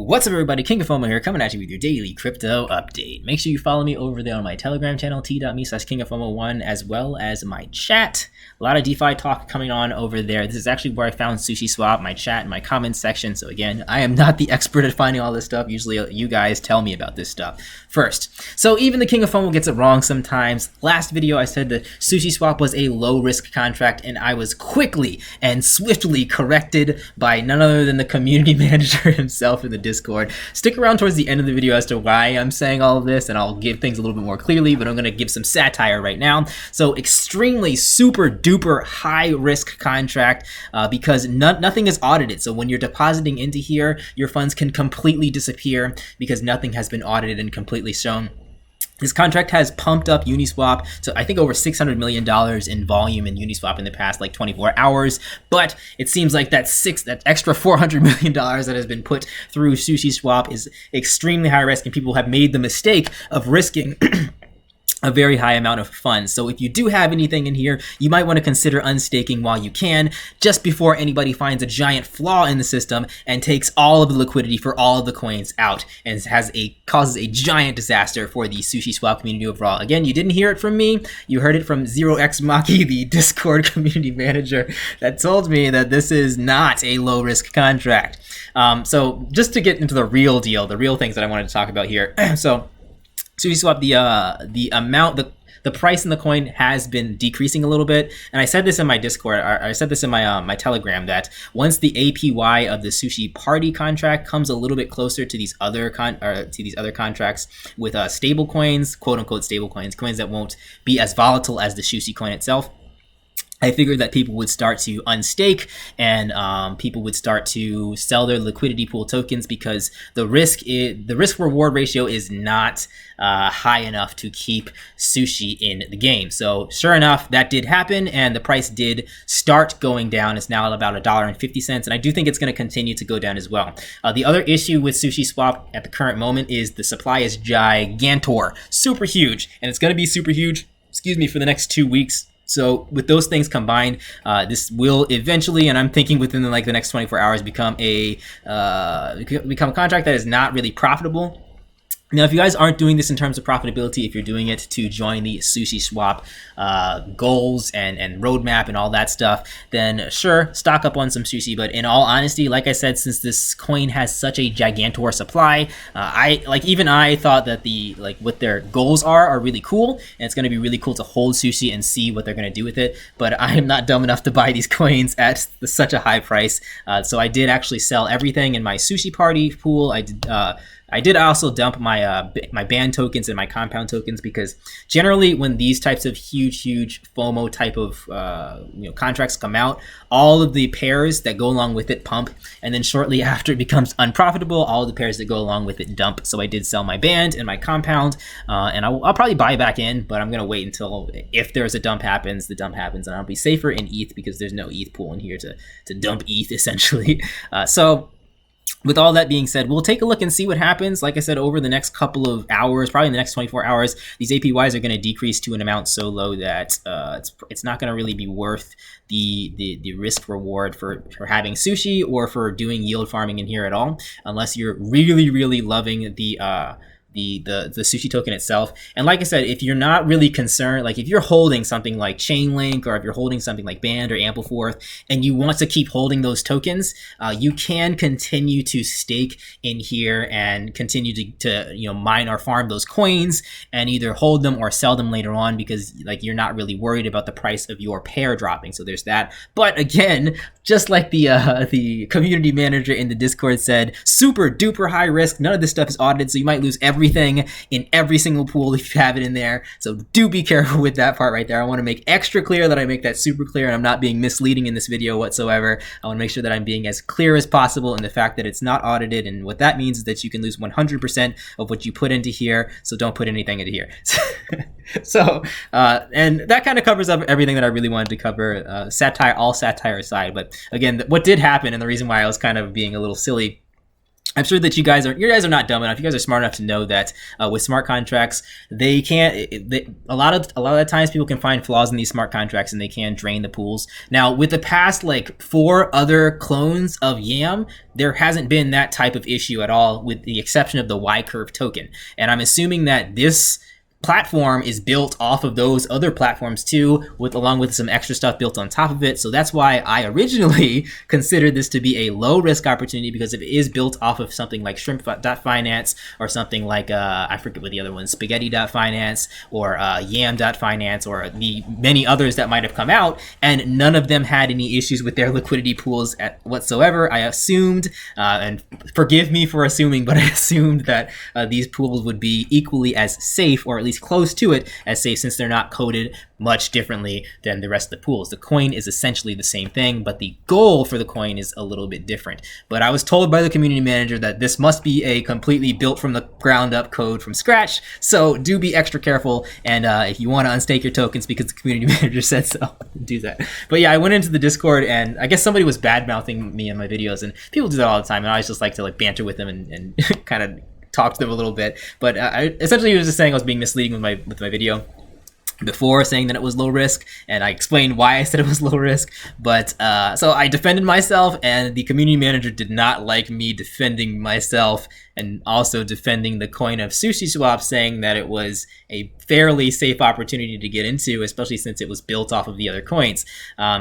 What's up, everybody? King of FOMO here, coming at you with your daily crypto update. Make sure you follow me over there on my Telegram channel, t.me/kingoffomo1, as well as my chat. A lot of DeFi talk coming on over there. This is actually where I found Sushiswap, my chat, and my comments section. So again, I am not the expert at finding all this stuff. Usually you guys tell me about this stuff first. So even the King of FOMO gets it wrong sometimes. Last video I said that Sushiswap was a low-risk contract, and I was quickly and swiftly corrected by none other than the community manager himself in the Discord. Stick around towards the end of the video as to why I'm saying all of this, and I'll give things a little bit more clearly, but I'm going to give some satire right now. So extremely super duper high risk contract because nothing is audited. So when you're depositing into here, your funds can completely disappear because nothing has been audited and completely shown. This contract has pumped up Uniswap to, I think, over $600 million in volume in Uniswap in the past, like 24 hours. But it seems like that extra $400 million that has been put through Sushiswap is extremely high risk, and people have made the mistake of risking a very high amount of funds. So if you do have anything in here, you might want to consider unstaking while you can, just before anybody finds a giant flaw in the system and takes all of the liquidity for all of the coins out and causes a giant disaster for the Sushiswap community overall. Again, you didn't hear it from me. You heard it from 0xMaki, the Discord community manager, that told me that this is not a low risk contract. So just to get into the real deal, the real things that I wanted to talk about here. So Sushiswap, the price in the coin has been decreasing a little bit, and I said this in my Discord. I said this in my my Telegram, that once the APY of the Sushi Party contract comes a little bit closer to these other contracts with stable coins, quote unquote stable coins that won't be as volatile as the Sushi coin itself, I figured that people would start to unstake, and people would start to sell their liquidity pool tokens, because the risk reward ratio is not high enough to keep Sushi in the game. So sure enough, that did happen, and the price did start going down. It's now at about $1.50, and I do think it's going to continue to go down as well. The other issue with Sushiswap at the current moment is the supply is gigantor, super huge, and it's going to be super huge, for the next 2 weeks. So with those things combined, this will eventually, and I'm thinking within the next 24 hours, become a contract that is not really profitable. Now, if you guys aren't doing this in terms of profitability, if you're doing it to join the Sushiswap goals and roadmap and all that stuff, then sure, stock up on some Sushi. But in all honesty, like I said, since this coin has such a gigantor supply, even I thought that what their goals are really cool, and it's going to be really cool to hold Sushi and see what they're going to do with it. But I am not dumb enough to buy these coins at such a high price, so I did actually sell everything in my Sushi Party pool. I did also dump my my band tokens and my compound tokens, because generally when these types of huge FOMO type of contracts come out, all of the pairs that go along with it pump, and then shortly after it becomes unprofitable, all of the pairs that go along with it dump. So I did sell my band and my compound, and I'll probably buy back in, but I'm gonna wait until, if there's a dump happens, the dump happens, and I'll be safer in ETH, because there's no ETH pool in here to dump ETH essentially. So with all that being said, we'll take a look and see what happens. Like I said, over the next couple of hours, probably in the next 24 hours, these APYs are going to decrease to an amount so low that it's not going to really be worth the risk reward for having Sushi or for doing yield farming in here at all, unless you're really loving the Sushi token itself. And like I said, if you're not really concerned, like if you're holding something like Chainlink, or if you're holding something like Band or Ampleforth, and you want to keep holding those tokens, you can continue to stake in here and continue to mine or farm those coins, and either hold them or sell them later on, because you're not really worried about the price of your pair dropping. So there's that. But again, just like the community manager in the Discord said, super duper high risk. None of this stuff is audited, so you might lose everything in every single pool if you have it in there. So do be careful with that part right there. I want to make extra clear that I make that super clear, and I'm not being misleading in this video whatsoever. I want to make sure that I'm being as clear as possible in the fact that it's not audited, and what that means is that you can lose 100% of what you put into here, so don't put anything into here. So and that kind of covers up everything that I really wanted to cover, all satire aside. But again, what did happen, and the reason why I was kind of being a little silly I'm sure that you guys are not dumb enough. You guys are smart enough to know that with smart contracts, they can't. A lot of the times, people can find flaws in these smart contracts, and they can drain the pools. Now, with the past like 4 other clones of Yam, there hasn't been that type of issue at all, with the exception of the Y curve token. And I'm assuming that this platform is built off of those other platforms too, along with some extra stuff built on top of it. So that's why I originally considered this to be a low risk opportunity, because if it is built off of something like shrimp.finance or something like I forget what the other one, spaghetti.finance or yam.finance or the many others that might have come out, and none of them had any issues with their liquidity pools whatsoever, I assumed, and forgive me for assuming, but I assumed that these pools would be equally as safe, or at least close to it as safe, since they're not coded much differently than the rest of the pools. The coin is essentially the same thing, but the goal for the coin is a little bit different. But I was told by the community manager that this must be a completely built from the ground up code from scratch, so do be extra careful, and if you want to unstake your tokens because the community manager said so, do that. But yeah, I went into the Discord, and I guess somebody was bad-mouthing me in my videos, and people do that all the time, and I always just like to like banter with them and kind of talk to them a little bit. But essentially he was just saying I was being misleading with my video before, saying that it was low risk, and I explained why I said it was low risk. But so I defended myself, and the community manager did not like me defending myself and also defending the coin of Sushiswap, saying that it was a fairly safe opportunity to get into, especially since it was built off of the other coins.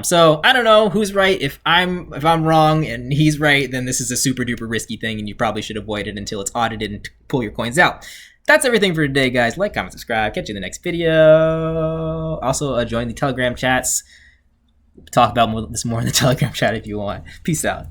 So I don't know who's right. If I'm wrong and he's right, then this is a super duper risky thing, and you probably should avoid it until it's audited and pull your coins out. That's everything for today, guys. Like, comment, subscribe. Catch you in the next video. Also, join the Telegram chats. Talk about this more in the Telegram chat if you want. Peace out.